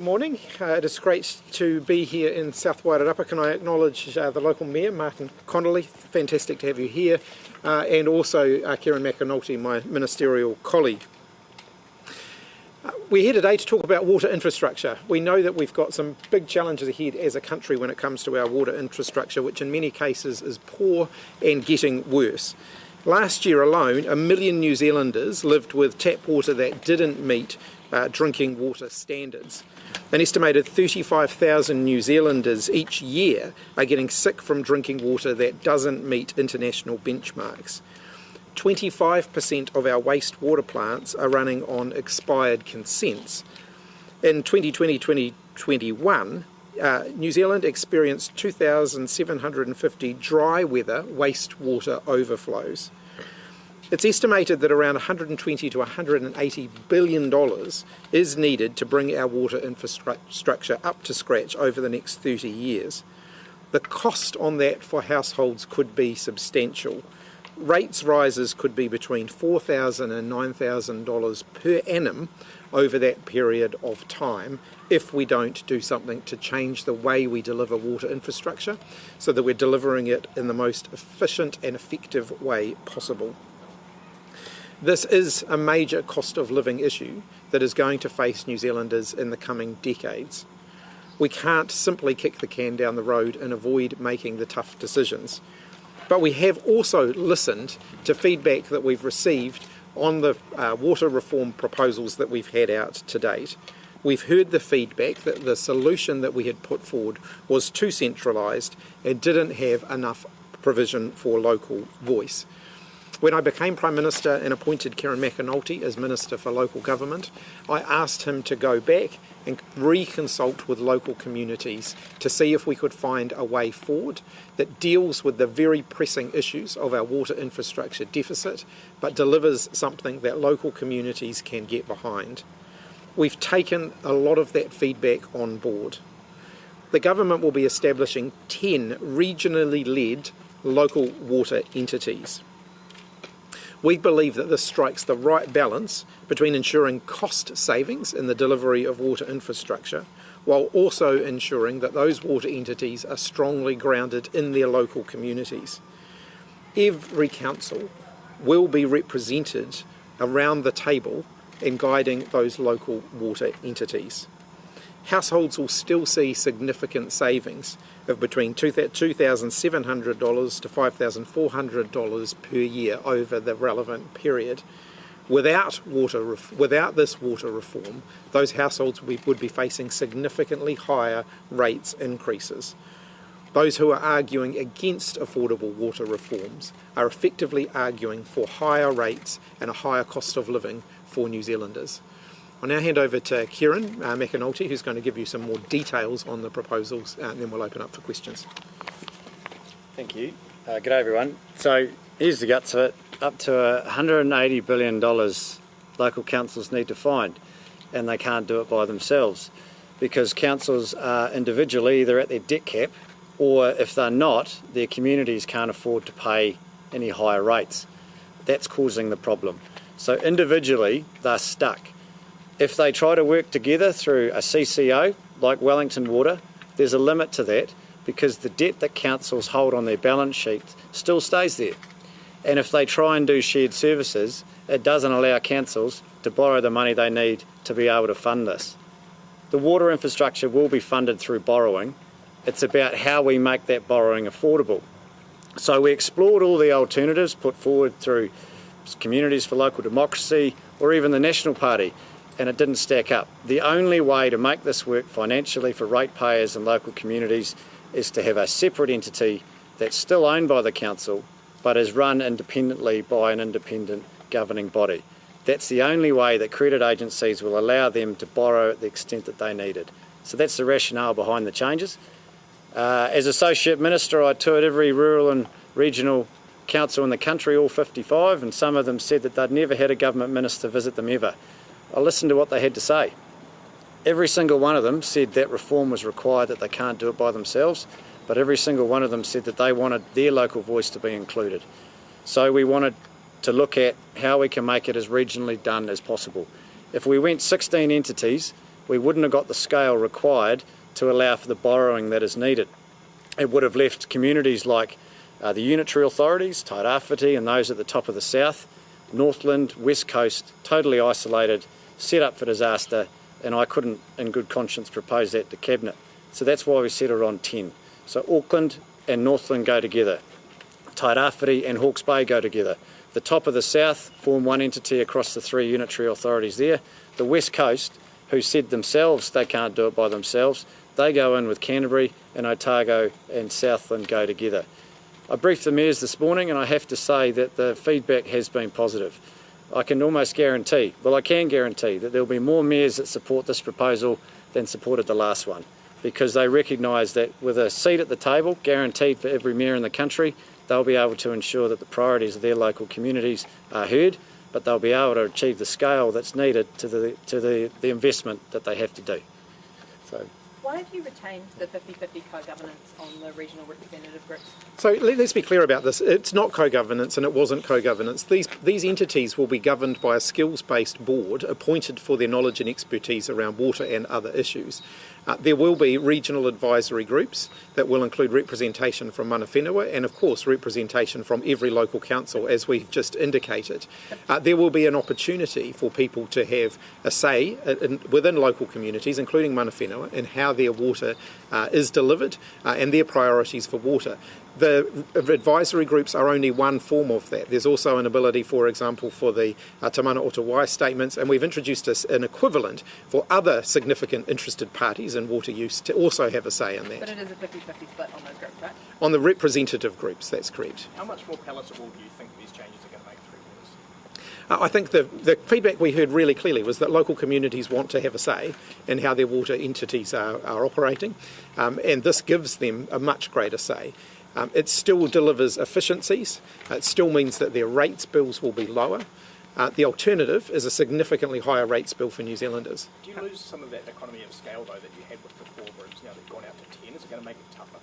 Morning. It is great to be here in South Wairarapa. Can I acknowledge the local Mayor, McAnulty? Fantastic to have you here, and also Kieran McAnulty, my ministerial colleague. We're here today to talk about water infrastructure. We know that we've got some big challenges ahead as a country when it comes to our water infrastructure, which in many cases is poor and getting worse. Last year alone, 1 million New Zealanders lived with tap water that didn't meet drinking water standards. An estimated 35,000 New Zealanders each year are getting sick from drinking water that doesn't meet international benchmarks. 25% of our wastewater plants are running on expired consents. In 2020-2021, New Zealand experienced 2,750 dry weather wastewater overflows. It's estimated that around $120 to $180 billion is needed to bring our water infrastructure up to scratch over the next 30 years. The cost on that for households could be substantial. Rates rises could be between $4,000 and $9,000 per annum over that period of time if we don't do something to change the way we deliver water infrastructure so that we're delivering it in the most efficient and effective way possible. This is a major cost of living issue that is going to face New Zealanders in the coming decades. We can't simply kick the can down the road and avoid making the tough decisions. But we have also listened to feedback that we've received on the water reform proposals that we've had out to date. We've heard the feedback that the solution that we had put forward was too centralised and didn't have enough provision for local voice. When I became Prime Minister and appointed Kieran McAnulty as Minister for Local Government, I asked him to go back and reconsult with local communities to see if we could find a way forward that deals with the very pressing issues of our water infrastructure deficit, but delivers something that local communities can get behind. We've taken a lot of that feedback on board. The government will be establishing 10 regionally led local water entities. We believe that this strikes the right balance between ensuring cost savings in the delivery of water infrastructure, while also ensuring that those water entities are strongly grounded in their local communities. Every council will be represented around the table in guiding those local water entities. Households will still see significant savings of between $2,700 to $5,400 per year over the relevant period. Without this water reform, those households would be facing significantly higher rates increases. Those who are arguing against affordable water reforms are effectively arguing for higher rates and a higher cost of living for New Zealanders. I'll now hand over to Kieran McAnulty, who's going to give you some more details on the proposals, and then we'll open up for questions. Thank you. G'day everyone. So here's the guts of it. Up to $180 billion local councils need to find, and they can't do it by themselves because councils are individually either at their debt cap, or if they're not, their communities can't afford to pay any higher rates. That's causing the problem. So individually, they're stuck. If they try to work together through a CCO, like Wellington Water, there's a limit to that because the debt that councils hold on their balance sheet still stays there. And if they try and do shared services, it doesn't allow councils to borrow the money they need to be able to fund this. The water infrastructure will be funded through borrowing. It's about how we make that borrowing affordable. So we explored all the alternatives put forward through Communities for Local Democracy or even the National Party, and it didn't stack up. The only way to make this work financially for ratepayers and local communities is to have a separate entity that's still owned by the council but is run independently by an independent governing body. That's the only way that credit agencies will allow them to borrow at the extent that they need it. So that's the rationale behind the changes. As Associate Minister, I toured every rural and regional council in the country, all 55, and some of them said that they'd never had a government minister visit them ever. I listened to what they had to say. Every single one of them said that reform was required, that they can't do it by themselves, but every single one of them said that they wanted their local voice to be included. So we wanted to look at how we can make it as regionally done as possible. If we went 16 entities, we wouldn't have got the scale required to allow for the borrowing that is needed. It would have left communities like the unitary authorities, Tairāwhiti and those at the top of the south, Northland, West Coast, totally isolated, set up for disaster, and I couldn't in good conscience propose that to Cabinet. So that's why we settled on 10. So Auckland and Northland go together. Tairāwhiti and Hawke's Bay go together. The top of the south form one entity across the 3 unitary authorities there. The West Coast, who said themselves they can't do it by themselves, they go in with Canterbury, and Otago and Southland go together. I briefed the mayors this morning, and I have to say that the feedback has been positive. I can almost guarantee, well, I can guarantee that there'll be more mayors that support this proposal than supported the last one, because they recognise that with a seat at the table guaranteed for every mayor in the country, they'll be able to ensure that the priorities of their local communities are heard, but they'll be able to achieve the scale that's needed to the investment that they have to do. So. Why have you retained the 50-50 co-governance on the regional representative groups? So let's be clear about this. It's not co-governance and it wasn't co-governance. These entities will be governed by a skills-based board appointed for their knowledge and expertise around water and other issues. There will be regional advisory groups that will include representation from mana whenua and of course representation from every local council, as we've just indicated. There will be an opportunity for people to have a say within local communities, including mana whenua, in how their water is delivered and their priorities for water. The advisory groups are only one form of that. There's also an ability, for example, for the Te Mana o Te Wai statements, and we've introduced an equivalent for other significant interested parties in water use to also have a say in that. But it is a 50-50 split on those groups, right? On the representative groups, that's correct. How much more palatable do you think these changes are going to make Three Waters? I think the feedback we heard really clearly was that local communities want to have a say in how their water entities are operating, and this gives them a much greater say. It still delivers efficiencies. It still means that their rates bills will be lower. The alternative is a significantly higher rates bill for New Zealanders. Do you lose some of that economy of scale, though, that you had with the 4 groups now that you've gone out to 10? Is it going to make it tougher?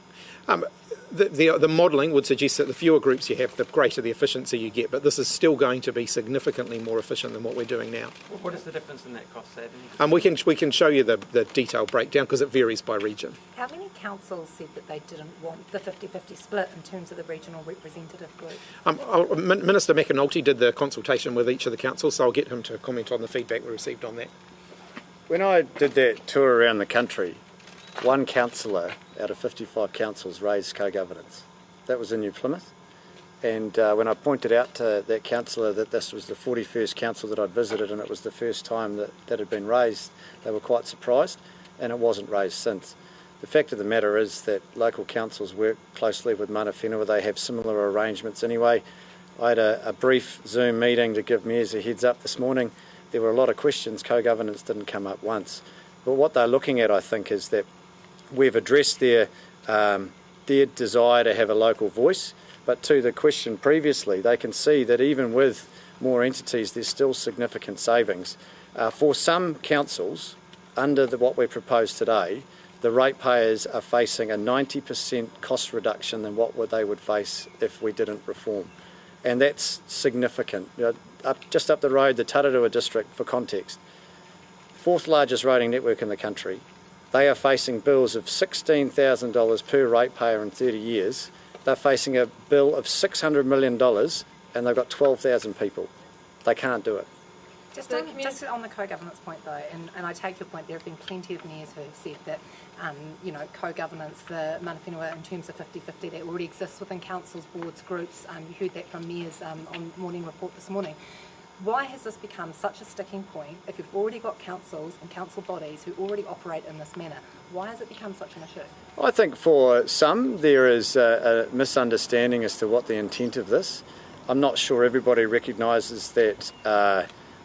The modelling would suggest that the fewer groups you have, the greater the efficiency you get, but this is still going to be significantly more efficient than what we're doing now. What is the difference in that cost saving? We can show you the detailed breakdown because it varies by region. How many councils said that they didn't want the 50-50 split in terms of the regional representative group? Minister McAnulty did the consultation with each of the councils, so I'll get him to comment on the feedback we received on that. When I did that tour around the country, one councillor out of 55 councils raised co-governance. That was in New Plymouth. And when I pointed out to that councillor that this was the 41st council that I'd visited and it was the first time that had been raised, they were quite surprised, and it wasn't raised since. The fact of the matter is that local councils work closely with mana whenua. They have similar arrangements anyway. I had a brief Zoom meeting to give mayors a heads up this morning. There were a lot of questions. Co-governance didn't come up once. But what they're looking at, I think, is that we've addressed their desire to have a local voice, but to the question previously, they can see that even with more entities, there's still significant savings. For some councils, under what we propose today, the ratepayers are facing a 90% cost reduction than what they would face if we didn't reform. And that's significant. Just up the road, the Tararua district, for context, 4th largest roading network in the country, they are facing bills of $16,000 per ratepayer in 30 years. They're facing a bill of $600 million and they've got 12,000 people. They can't do it. Just on the co-governance point though, and I take your point, there have been plenty of mayors who have said that co-governance, the mana whenua in terms of 50-50 that already exists within councils, boards, groups. You heard that from mayors on Morning Report this morning. Why has this become such a sticking point if you've already got councils and council bodies who already operate in this manner? Why has it become such an issue? I think for some there is a misunderstanding as to what the intent of this. I'm not sure everybody recognises that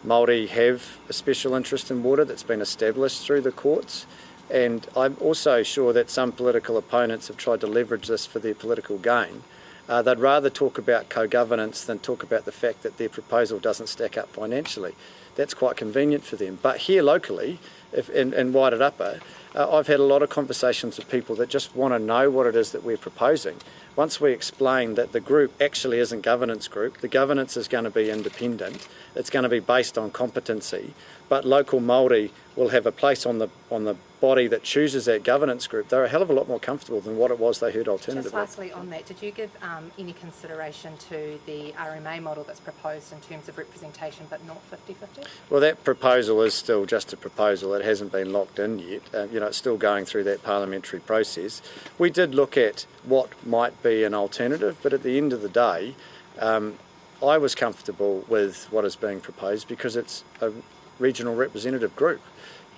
Māori have a special interest in water that's been established through the courts, and I'm also sure that some political opponents have tried to leverage this for their political gain. They'd rather talk about co-governance than talk about the fact that their proposal doesn't stack up financially. That's quite convenient for them. But here locally, in Wairarapa, I've had a lot of conversations with people that just want to know what it is that we're proposing. Once we explain that the group actually isn't governance group, the governance is going to be independent, it's going to be based on competency, but local Māori will have a place on the body that chooses that governance group, they're a hell of a lot more comfortable than what it was they heard alternatively. Just lastly on that, did you give any consideration to the RMA model that's proposed in terms of representation but not 50-50? Well, that proposal is still just a proposal. It hasn't been locked in yet. It's still going through that parliamentary process. We did look at what might be an alternative, but at the end of the day, I was comfortable with what is being proposed because it's a regional representative group.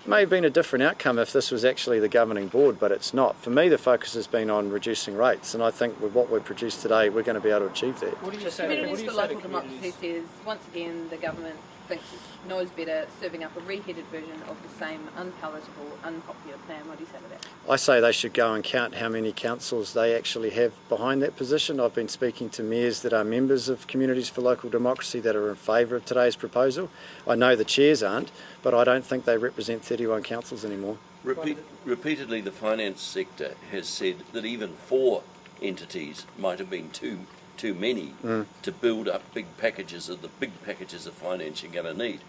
It may have been a different outcome if this was actually the governing board, but it's not. For me, the focus has been on reducing rates, and I think with what we've produced today, we're going to be able to achieve that. What do you say? Communities for Local Democracy says, once again, the government thinks it knows better, serving up a reheaded version of the same unpalatable, unpopular plan. What do you say to that? I say they should go and count how many councils they actually have behind that position. I've been speaking to mayors that are members of Communities for Local Democracy that are in favour of today's proposal. I know the chairs aren't, but I don't think they represent 31 councils anymore. Repeatedly, the finance sector has said that even 4 entities might have been too many to build up big packages of finance you're going to need.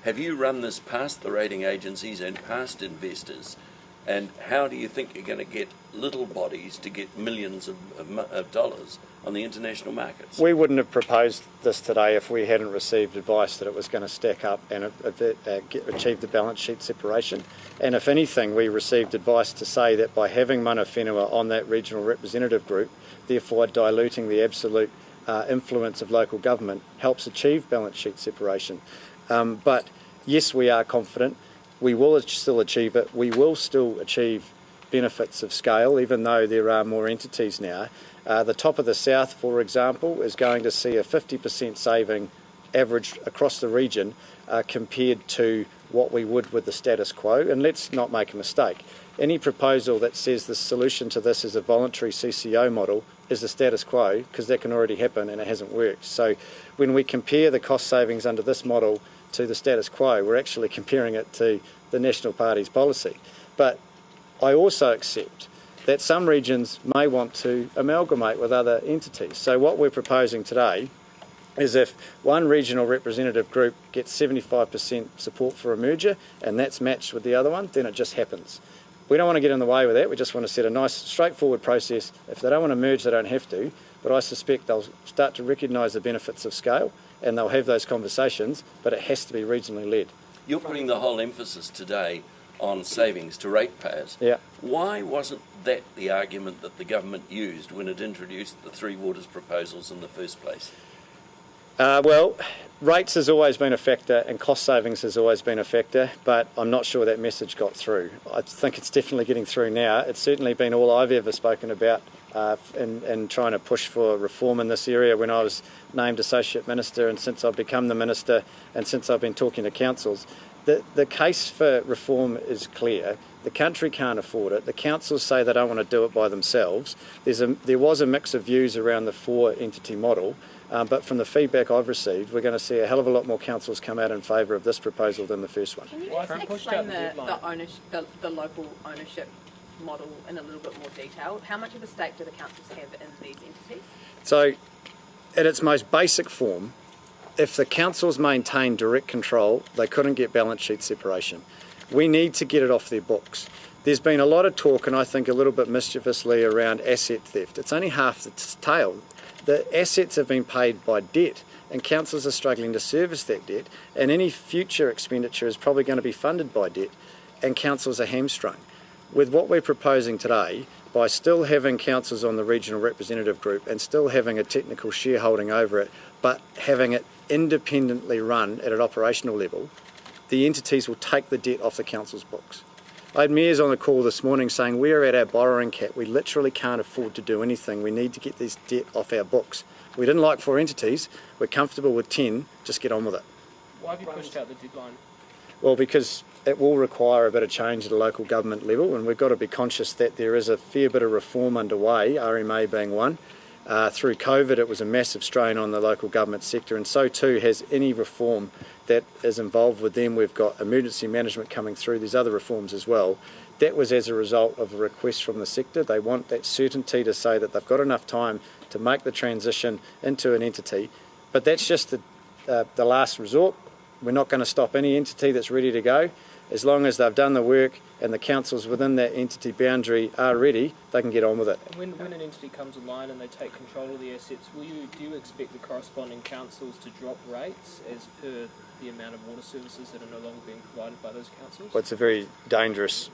Have you run this past the rating agencies and past investors? And how do you think you're going to get little bodies to get millions of dollars on the international markets? We wouldn't have proposed this today if we hadn't received advice that it was going to stack up and achieve the balance sheet separation. And if anything, we received advice to say that by having mana whenua on that regional representative group, therefore diluting the absolute influence of local government, helps achieve balance sheet separation. But yes, we are confident. We will still achieve it. We will still achieve benefits of scale, even though there are more entities now. The top of the south, for example, is going to see a 50% saving average across the region compared to what we would with the status quo. And let's not make a mistake. Any proposal that says the solution to this is a voluntary CCO model is the status quo, because that can already happen and it hasn't worked. So when we compare the cost savings under this model to the status quo, we're actually comparing it to the National Party's policy. But I also accept that some regions may want to amalgamate with other entities. So what we're proposing today is if one regional representative group gets 75% support for a merger and that's matched with the other one, then it just happens. We don't want to get in the way with that. We just want to set a nice, straightforward process. If they don't want to merge, they don't have to. But I suspect they'll start to recognise the benefits of scale and they'll have those conversations, but it has to be regionally led. You're putting the whole emphasis today on savings to ratepayers. Yeah. Why wasn't that the argument that the government used when it introduced the Three Waters proposals in the first place? Well, rates has always been a factor and cost savings has always been a factor, but I'm not sure that message got through. I think it's definitely getting through now. It's certainly been all I've ever spoken about in trying to push for reform in this area when I was named Associate Minister, and since I've become the Minister and since I've been talking to councils. The case for reform is clear. The country can't afford it. The councils say they don't want to do it by themselves. There was a mix of views around the 4-entity model, but from the feedback I've received, we're going to see a hell of a lot more councils come out in favour of this proposal than the first one. Can you just explain the local ownership model in a little bit more detail? How much of a stake do the councils have in these entities? So, at its most basic form, if the councils maintain direct control, they couldn't get balance sheet separation. We need to get it off their books. There's been a lot of talk, and I think a little bit mischievously, around asset theft. It's only half the tale. The assets have been paid by debt, and councils are struggling to service that debt, and any future expenditure is probably going to be funded by debt, and councils are hamstrung. With what we're proposing today, by still having councils on the regional representative group and still having a technical shareholding over it, but having it independently run at an operational level, the entities will take the debt off the council's books. I had mayors on the call this morning saying we're at our borrowing cap. We literally can't afford to do anything. We need to get this debt off our books. We didn't like 4 entities. We're comfortable with 10. Just get on with it. Why have you pushed out the deadline? Well, because it will require a bit of change at a local government level, and we've got to be conscious that there is a fair bit of reform underway, RMA being one. Through COVID, it was a massive strain on the local government sector, and so too has any reform that is involved with them. We've got emergency management coming through. There's other reforms as well. That was as a result of a request from the sector. They want that certainty to say that they've got enough time to make the transition into an entity, but that's just the last resort. we're not going to stop any entity that's ready to go. As long as they've done the work and the councils within that entity boundary are ready, they can get on with it. And when an entity comes online and they take control of the assets, do you expect the corresponding councils to drop rates as per the amount of water services that are no longer being provided by those councils? Well, it's a very dangerous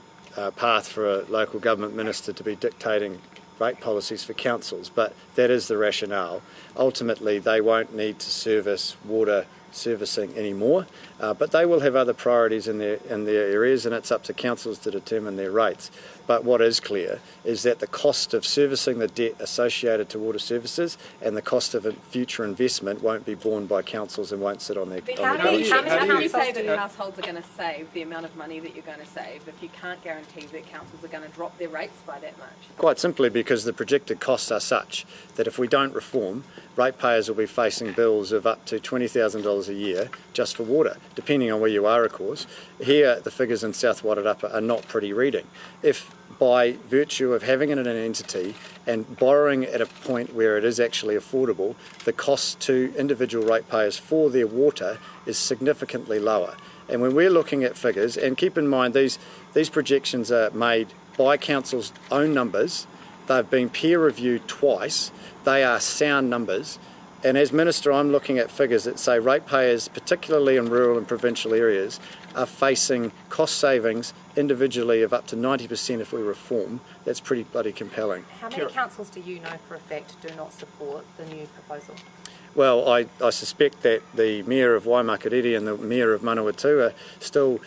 path for a local government minister to be dictating rate policies for councils, but that is the rationale. Ultimately, they won't need to service water servicing anymore, but they will have other priorities in their areas, and it's up to councils to determine their rates. But what is clear is that the cost of servicing the debt associated to water services and the cost of future investment won't be borne by councils and won't sit on their How do you- can you say that households are going to save the amount of money that you're going to save if you can't guarantee that councils are going to drop their rates by that much? Quite simply because the projected costs are such that if we don't reform, ratepayers will be facing bills of up to $20,000 a year just for water, depending on where you are, of course. Here, the figures in South Wairarapa are not pretty reading. If by virtue of having it in an entity and borrowing at a point where it is actually affordable, the cost to individual ratepayers for their water is significantly lower. And when we're looking at figures, and keep in mind these projections are made by council's own numbers, they've been peer reviewed twice, they are sound numbers, and as Minister I'm looking at figures that say ratepayers, particularly in rural and provincial areas, are facing cost savings individually of up to 90% if we reform. That's pretty bloody compelling. How many councils do you know for a fact do not support the new proposal? Well, I suspect that the Mayor of Waimakariri and the Mayor of Manawatu are still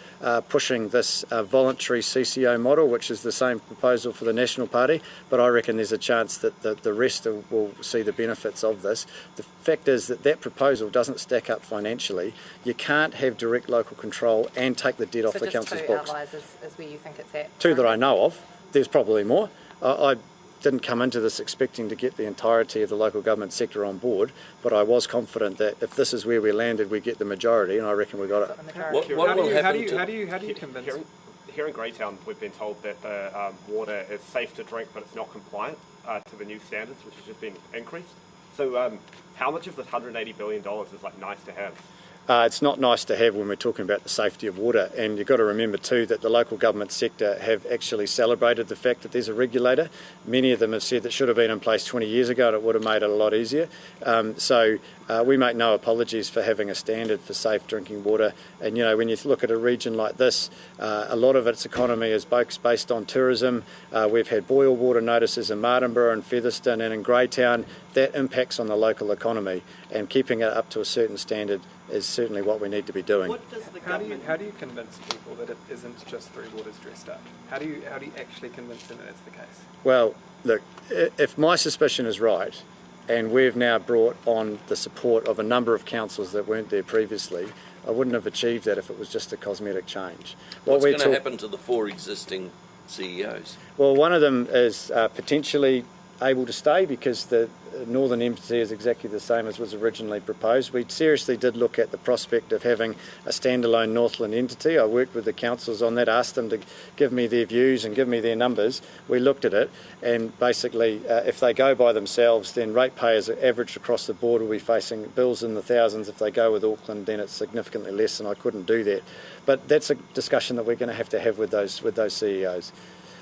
pushing this voluntary CCO model, which is the same proposal for the National Party, but I reckon there's a chance that the rest will see the benefits of this. The fact is that proposal doesn't stack up financially. You can't have direct local control and take the debt off the council's books. So just 2 outliers is where you think it's at? 2 that I know of. There's probably more. I didn't come into this expecting to get the entirety of the local government sector on board, but I was confident that if this is where we landed, we get the majority, and I reckon we got it. What will happen How do you convince? Here in Greytown, we've been told that the water is safe to drink, but it's not compliant to the new standards, which has just been increased. So, how much of this $180 billion is like nice to have? It's not nice to have when we're talking about the safety of water, and you've got to remember too that the local government sector have actually celebrated the fact that there's a regulator. Many of them have said that should have been in place 20 years ago and it would have made it a lot easier. So we make no apologies for having a standard for safe drinking water, and you know, when you look at a region like this, a lot of its economy is based on tourism. We've had boil water notices in Martinborough and Featherston and in Greytown. That impacts on the local economy, and keeping it up to a certain standard is certainly what we need to be doing. How do you convince people that it isn't just Three Waters dressed up? How do you actually convince them that that's the case? Well, look, if my suspicion is right, and we've now brought on the support of a number of councils that weren't there previously, I wouldn't have achieved that if it was just a cosmetic change. What's going to happen to the 4 existing CEOs? Well, one of them is potentially able to stay because the northern entity is exactly the same as was originally proposed. We seriously did look at the prospect of having a standalone Northland entity. I worked with the councils on that, asked them to give me their views and give me their numbers. We looked at it, and basically if they go by themselves, then ratepayers averaged across the board will be facing bills in the thousands. If they go with Auckland, then it's significantly less, and I couldn't do that. But that's a discussion that we're going to have with those CEOs.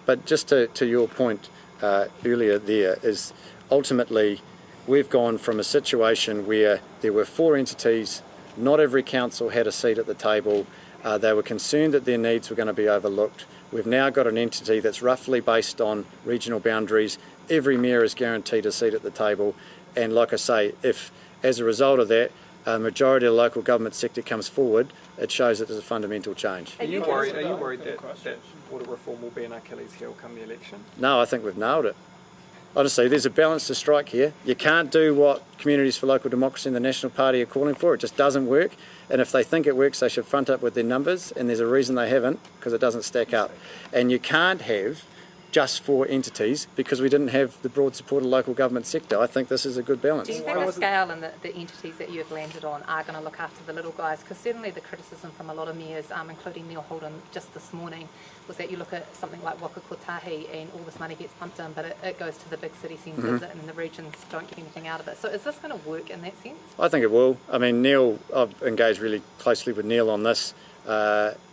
But just to your point earlier there, is ultimately we've gone from a situation where there were 4 entities, not every council had a seat at the table, they were concerned that their needs were going to be overlooked. We've now got an entity that's roughly based on regional boundaries. Every mayor is guaranteed a seat at the table, and like I say, if as a result of that a majority of the local government sector comes forward, it shows that there's a fundamental change. Are you worried that water reform will be an Achilles heel come the election? No, I think we've nailed it. Honestly, there's a balance to strike here. You can't do what Communities for Local Democracy and the National Party are calling for. It just doesn't work. And if they think it works, they should front up with their numbers. And there's a reason they haven't, because it doesn't stack up. And you can't have just for entities because we didn't have the broad support of the local government sector. I think this is a good balance. Do you think the scale and the entities that you've landed on are going to look after the little guys? Because certainly the criticism from a lot of mayors, including Neil Holden just this morning, was that you look at something like Waka Kotahi and all this money gets pumped in, but it goes to the big city centres and the regions don't get anything out of it. So is this going to work in that sense? I think it will. I mean, Neil, I've engaged really closely with Neil on this.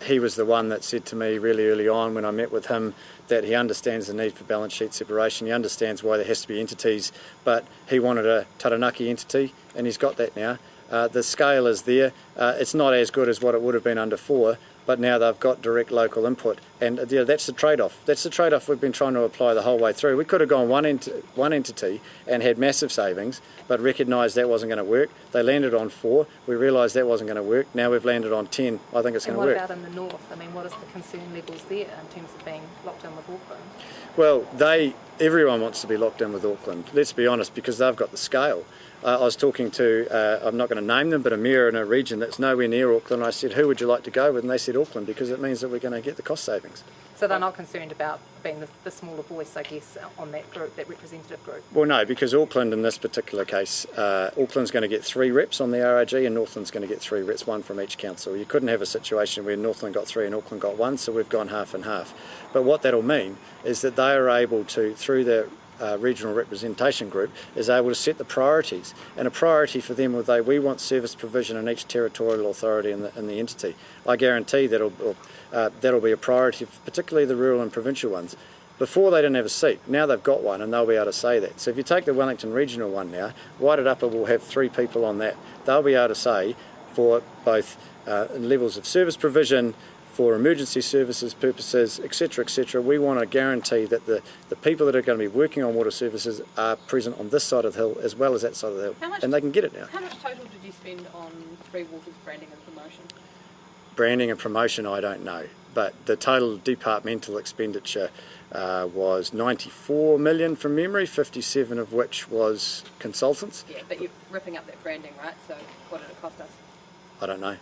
He was the one that said to me really early on when I met with him that he understands the need for balance sheet separation, he understands why there has to be entities, but he wanted a Taranaki entity and he's got that now. The scale is there. It's not as good as what it would have been under 4, but now they've got direct local input, and that's the trade-off. That's the trade-off we've been trying to apply the whole way through. We could have gone one entity and had massive savings, but recognised that wasn't going to work. They landed on 4. We realised that wasn't going to work. Now we've landed on 10. I think it's going to work. And what about in the north? I mean, what is the concern levels there in terms of being locked in with Auckland? Well, everyone wants to be locked in with Auckland, let's be honest, because they've got the scale. I was talking to, I'm not going to name them, but a mayor in a region that's nowhere near Auckland. I said, who would you like to go with? And they said Auckland, because it means that we're going to get the cost savings. So they're not concerned about being the smaller voice, I guess, on that group, that representative group? Well, no, because Auckland in this particular case, Auckland's going to get 3 reps on the RRG and Northland's going to get 3 reps, 1 from each council. You couldn't have a situation where Northland got 3 and Auckland got 1, so we've gone half and half. But what that'll mean is that they are able to, through the regional representation group, is able to set the priorities, and a priority for them will we want service provision in each territorial authority in the entity. I guarantee that'll be a priority, particularly the rural and provincial ones. Before they didn't have a seat, now they've got one and they'll be able to say that. So if you take the Wellington regional one now, Wairarapa will have 3 people on that. They'll be able to say for both levels of service provision, for emergency services purposes, etc., we want to guarantee that the people that are going to be working on water services are present on this side of the hill as well as that side of the hill, and they can get it now. How much total did you spend on Three Waters branding and promotion? Branding and promotion, I don't know, but the total departmental expenditure was 94 million from memory, 57 of which was consultants. Yeah, but you're ripping up that branding, right? So what did it cost us? I don't know.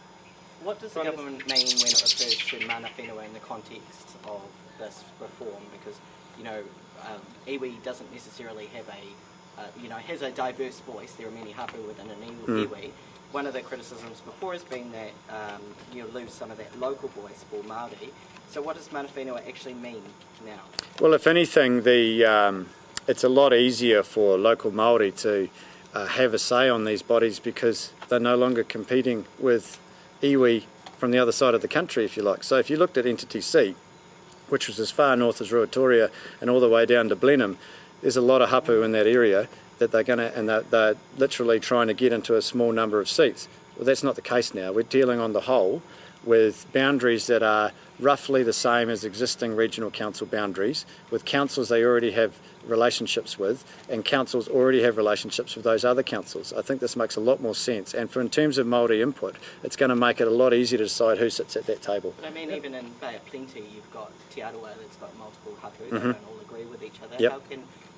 What does the government mean when it refers to mana whenua in the context of this reform? Because, iwi doesn't necessarily have has a diverse voice. There are many hapu within an iwi. One of the criticisms before has been that you lose some of that local voice for Māori. So what does mana whenua actually mean now? Well, if anything, it's a lot easier for local Māori to have a say on these bodies because they're no longer competing with iwi from the other side of the country, if you like. So if you looked at Entity C, which was as far north as Ruatoria and all the way down to Blenheim, there's a lot of hapu in that area that they're literally trying to get into a small number of seats. Well, that's not the case now. We're dealing on the whole with boundaries that are roughly the same as existing regional council boundaries, with councils they already have relationships with, and councils already have relationships with those other councils. I think this makes a lot more sense, and in terms of Māori input, it's going to make it a lot easier to decide who sits at that table. But I mean, even in Bay of Plenty, you've got Te Arawa that's got multiple hapu, they don't all agree with each other. Yep.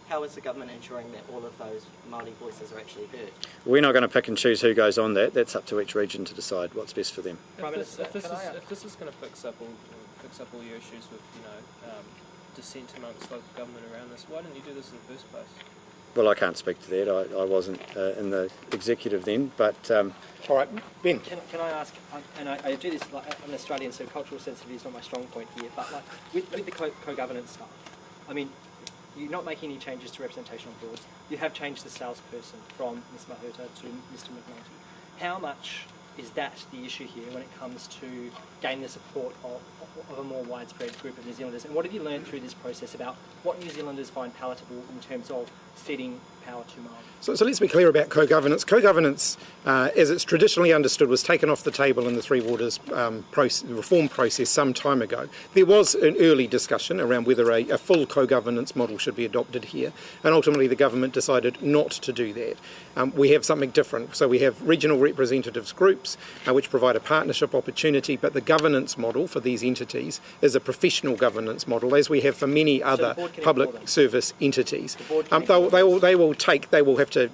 How is the government ensuring that all of those Māori voices are actually heard? We're not going to pick and choose who goes on that. That's up to each region to decide what's best for them. If this is going to fix up all your issues with dissent amongst local government around this, why didn't you do this in the first place? Well, I can't speak to that. I wasn't in the executive then, but... All right, Ben. Can I ask, and I do this, I'm an Australian, so cultural sensitivity is not my strong point here, but with the co-governance stuff, I mean, you're not making any changes to representation on boards. You have changed the salesperson from Ms. Mahuta to Mr. McAnulty. How much is that the issue here when it comes to gaining the support of a more widespread group of New Zealanders? And what have you learned through this process about what New Zealanders find palatable in terms of ceding power to Māori? So let's be clear about co-governance. Co-governance, as it's traditionally understood, was taken off the table in the Three Waters reform process some time ago. There was an early discussion around whether a full co-governance model should be adopted here, and ultimately the government decided not to do that. We have something different. So we have regional representatives groups, which provide a partnership opportunity, but the governance model for these entities is a professional governance model, as we have for many other public service entities. They will they will have to,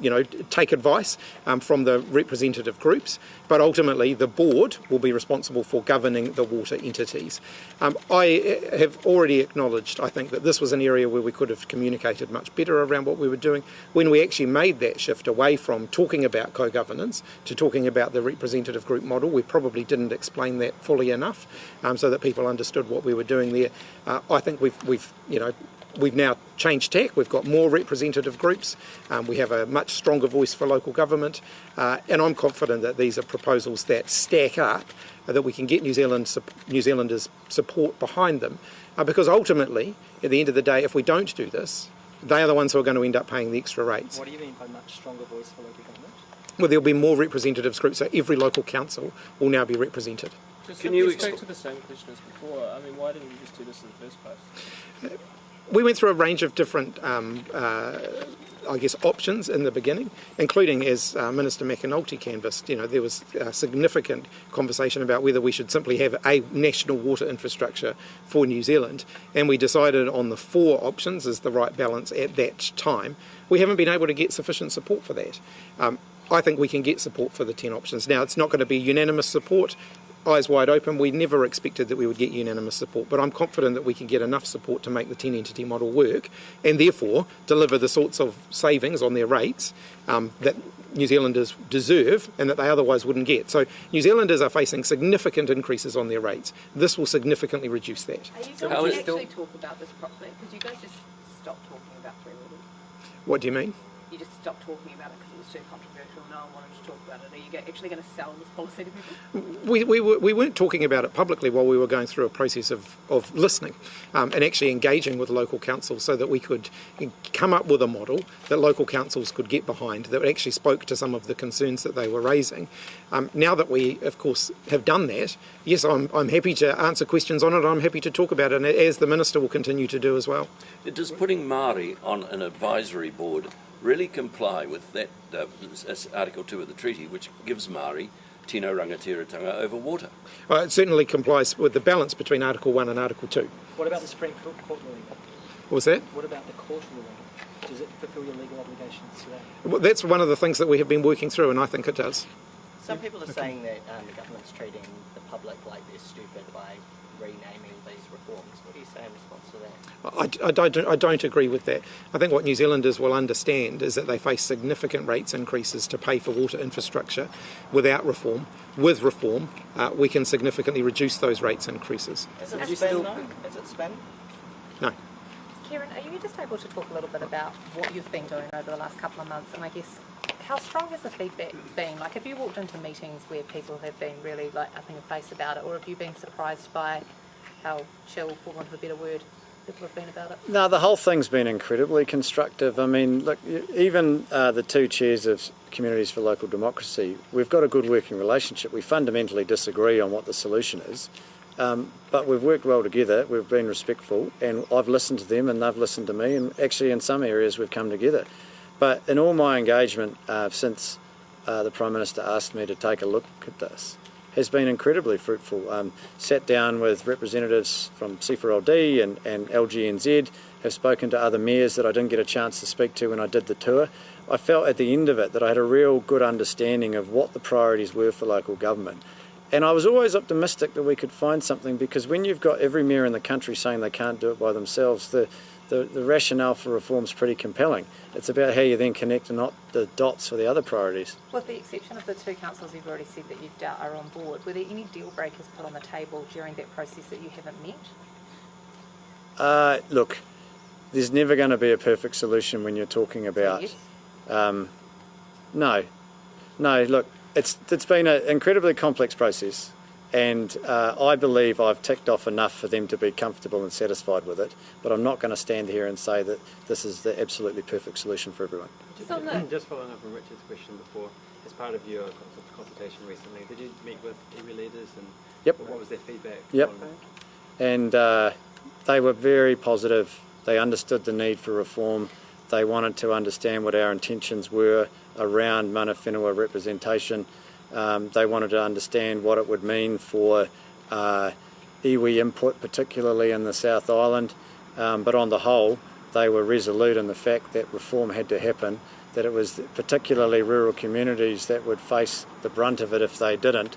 take advice from the representative groups, but ultimately the board will be responsible for governing the water entities. I have already acknowledged, I think, that this was an area where we could have communicated much better around what we were doing. When we actually made that shift away from talking about co-governance to talking about the representative group model, we probably didn't explain that fully enough so that people understood what we were doing there. I think we've now changed tack. We've got more representative groups. We have a much stronger voice for local government, and I'm confident that these are proposals that stack up, that we can get New Zealanders' support behind them, because ultimately, at the end of the day, if we don't do this, they are the ones who are going to end up paying the extra rates. What do you mean by much stronger voice for local government? Well, there'll be more representatives groups, so every local council will now be represented. Can you go to the same question as before? I mean, why didn't you just do this in the first place? We went through a range of different, options in the beginning, including, as Minister McAnulty canvassed, there was a significant conversation about whether we should simply have a national water infrastructure for New Zealand, and we decided on the 4 options as the right balance at that time. We haven't been able to get sufficient support for that. I think we can get support for the 10 options. Now, it's not going to be unanimous support. Eyes wide open. We never expected that we would get unanimous support, but I'm confident that we can get enough support to make the 10-entity model work and therefore deliver the sorts of savings on their rates that New Zealanders deserve and that they otherwise wouldn't get. So New Zealanders are facing significant increases on their rates. This will significantly reduce that. Are you going to actually talk about this properly? Because you guys just stopped talking about 3 waters. What do you mean? You just stopped talking about it because it was too controversial. No one wanted to talk about it. Are you actually going to sell this policy to people? We weren't talking about it publicly while we were going through a process of listening and actually engaging with local councils so that we could come up with a model that local councils could get behind that actually spoke to some of the concerns that they were raising. Now that we, of course, have done that, yes, I'm happy to answer questions on it. I'm happy to talk about it, and as the Minister will continue to do as well. Does putting Māori on an advisory board really comply with that Article 2 of the treaty, which gives Māori tino rangatiratanga over water? Well, it certainly complies with the balance between Article 1 and Article 2. What about the Supreme Court ruling? What was that? What about the court ruling? Does it fulfil your legal obligations today? Well, that's one of the things that we have been working through, and I think it does. Some people are saying that the government's treating the public like they're stupid by renaming these reforms. What do you say in response to that? I don't agree with that. I think what New Zealanders will understand is that they face significant rates increases to pay for water infrastructure without reform. With reform, we can significantly reduce those rates increases. Is it spin, though? Is it spin? No. Kieran, are you just able to talk a little bit about what you've been doing over the last couple of months, and I guess how strong has the feedback been? Like, have you walked into meetings where people have been really, up in your face about it, or have you been surprised by how chill, for want of a better word, people have been about it? No, the whole thing's been incredibly constructive. I mean, look, even the 2 chairs of Communities for Local Democracy, we've got a good working relationship. We fundamentally disagree on what the solution is, but we've worked well together, we've been respectful, and I've listened to them and they've listened to me, and actually in some areas we've come together. But in all my engagement since the Prime Minister asked me to take a look at this, has been incredibly fruitful. Sat down with representatives from nzherald and LGNZ, have spoken to other mayors that I didn't get a chance to speak to when I did the tour. I felt at the end of it that I had a real good understanding of what the priorities were for local government. And I was always optimistic that we could find something, because when you've got every mayor in the country saying they can't do it by themselves, the rationale for reform is pretty compelling. It's about how you then connect and not the dots for the other priorities. With the exception of the 2 councils you've already said that you doubt are on board, were there any deal breakers put on the table during that process that you haven't met? Look, there's never going to be a perfect solution when you're talking about... No, look, it's been an incredibly complex process, and I believe I've ticked off enough for them to be comfortable and satisfied with it, but I'm not going to stand here and say that this is the absolutely perfect solution for everyone. Just following up from Richard's question before, as part of your consultation recently, did you meet with iwi leaders, and Yep. what was their feedback? Yep. And they were very positive. They understood the need for reform. They wanted to understand what our intentions were around mana whenua representation. They wanted to understand what it would mean for iwi input, particularly in the South Island. But on the whole, they were resolute in the fact that reform had to happen, that it was particularly rural communities that would face the brunt of it if they didn't,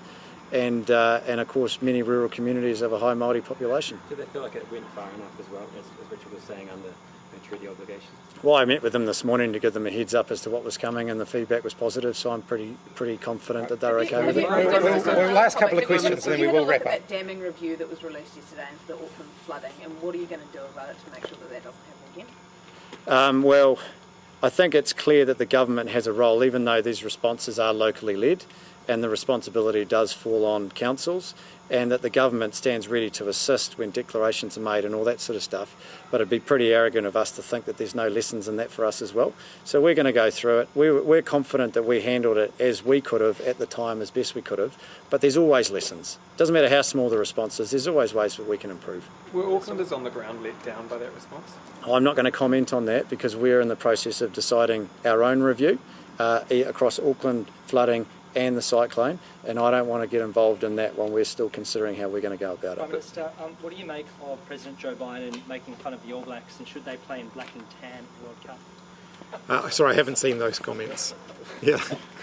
and of course many rural communities have a high Māori population. Do they feel like it went far enough as well, as Richard was saying, under the treaty obligation? Well, I met with them this morning to give them a heads up as to what was coming, and the feedback was positive, so I'm pretty confident that they're okay with it. Well, last couple of questions, and then we will wrap up. That damming review that was released yesterday into the Auckland flooding, and what are you going to do about it to make sure that that doesn't happen again? Well, I think it's clear that the government has a role, even though these responses are locally led, and the responsibility does fall on councils, and that the government stands ready to assist when declarations are made and all that sort of stuff. But it'd be pretty arrogant of us to think that there's no lessons in that for us as well. So we're going to go through it. We're confident that we handled it as we could have at the time, as best we could have, but there's always lessons. Doesn't matter how small the response is, there's always ways that we can improve. Were Aucklanders on the ground let down by that response? I'm not going to comment on that because we're in the process of deciding our own review across Auckland flooding and the cyclone, and I don't want to get involved in that when we're still considering how we're going to go about Prime it. Minister, what do you make of President Joe Biden making fun of the All Blacks, and should they play in black and tan World Cup? Sorry, I haven't seen those comments. Yeah.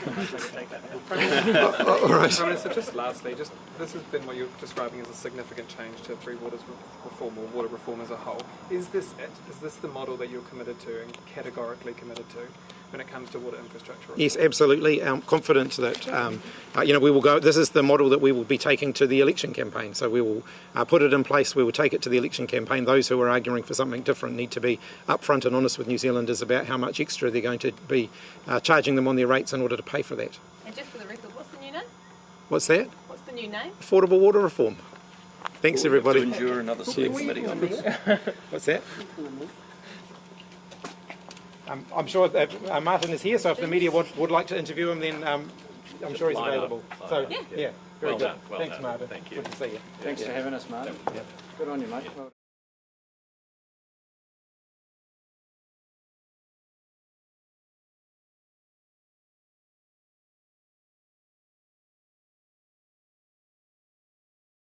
All right. Prime Minister, just lastly, this has been what you're describing as a significant change to Three Waters reform, or water reform as a whole. Is this it? Is this the model that you're committed to and categorically committed to when it comes to water infrastructure reform? Yes, absolutely. I'm confident that we will go. This is the model that we will be taking to the election campaign. So we will put it in place. We will take it to the election campaign. Those who are arguing for something different need to be upfront and honest with New Zealanders about how much extra they're going to be charging them on their rates in order to pay for that. And just for the record, what's the new name? What's that? What's the new name? Affordable water reform. Thanks, everybody. To endure another select committee on this. What's that? I'm sure that Martin is here, so if the media would like to interview him, then I'm sure he's available. So, yeah, very good. Thanks, Martin. Thank you. Good to see you. Thanks for having us, Martin. Good on you, mate.